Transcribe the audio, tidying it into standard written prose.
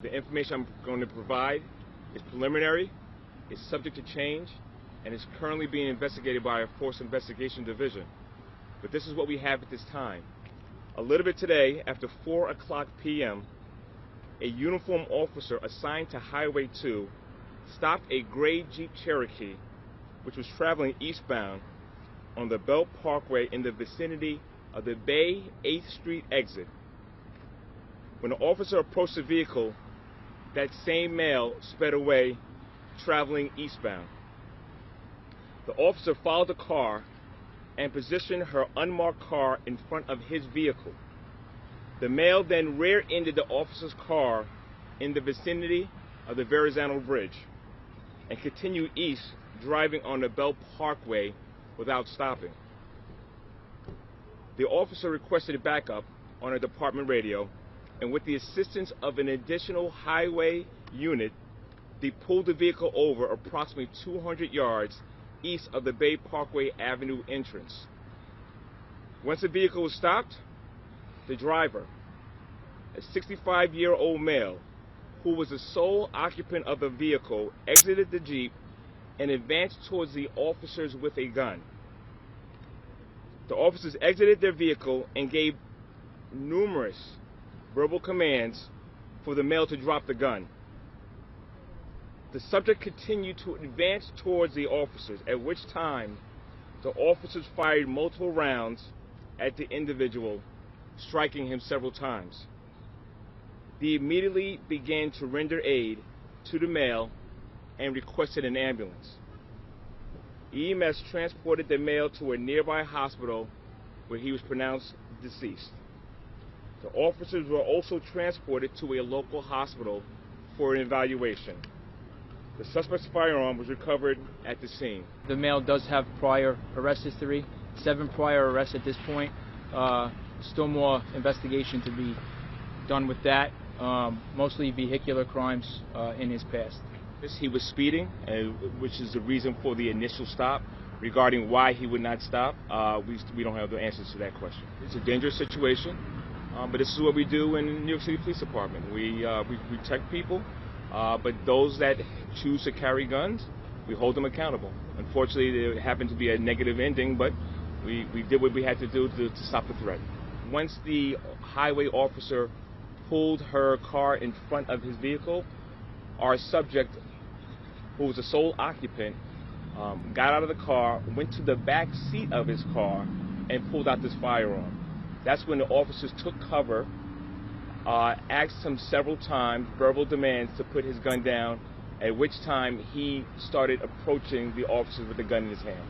The information I'm going to provide is preliminary, is subject to change, and is currently being investigated by our Force Investigation Division. But this is what we have at this time. A little bit today, after 4:00 p.m., a uniformed officer assigned to Highway 2 stopped a gray Jeep Cherokee which was traveling eastbound on the Belt Parkway in the vicinity of the Bay 8th Street exit. When the officer approached the vehicle, that same male sped away, traveling eastbound. The officer followed the car and positioned her unmarked car in front of his vehicle. The male then rear-ended the officer's car in the vicinity of the Verrazano Bridge and continued east, driving on the Belt Parkway without stopping. The officer requested backup on a department radio, and with the assistance of an additional highway unit, they pulled the vehicle over approximately 200 yards east of the Bay Parkway Avenue entrance. Once the vehicle was stopped, the driver, a 65-year-old male who was the sole occupant of the vehicle, exited the Jeep and advanced towards the officers with a gun. The officers exited their vehicle and gave numerous verbal commands for the male to drop the gun. The subject continued to advance towards the officers, at which time the officers fired multiple rounds at the individual, striking him several times. They immediately began to render aid to the male and requested an ambulance. EMS transported the male to a nearby hospital where he was pronounced deceased. The officers were also transported to a local hospital for an evaluation. The suspect's firearm was recovered at the scene. The male does have prior arrest history, 7 prior arrests at this point. Still more investigation to be done with that, mostly vehicular crimes in his past. He was speeding, which is the reason for the initial stop. Regarding why he would not stop, we don't have the answers to that question. It's a dangerous situation, but this is what we do in the New York City Police Department. We protect people, but those that choose to carry guns, we hold them accountable. Unfortunately, there happened to be a negative ending, but we did what we had to do to stop the threat. Once the highway officer pulled her car in front of his vehicle, our subject, who was the sole occupant, got out of the car, went to the back seat of his car, and pulled out this firearm. That's when the officers took cover, asked him several times, verbal demands to put his gun down, at which time he started approaching the officers with the gun in his hand.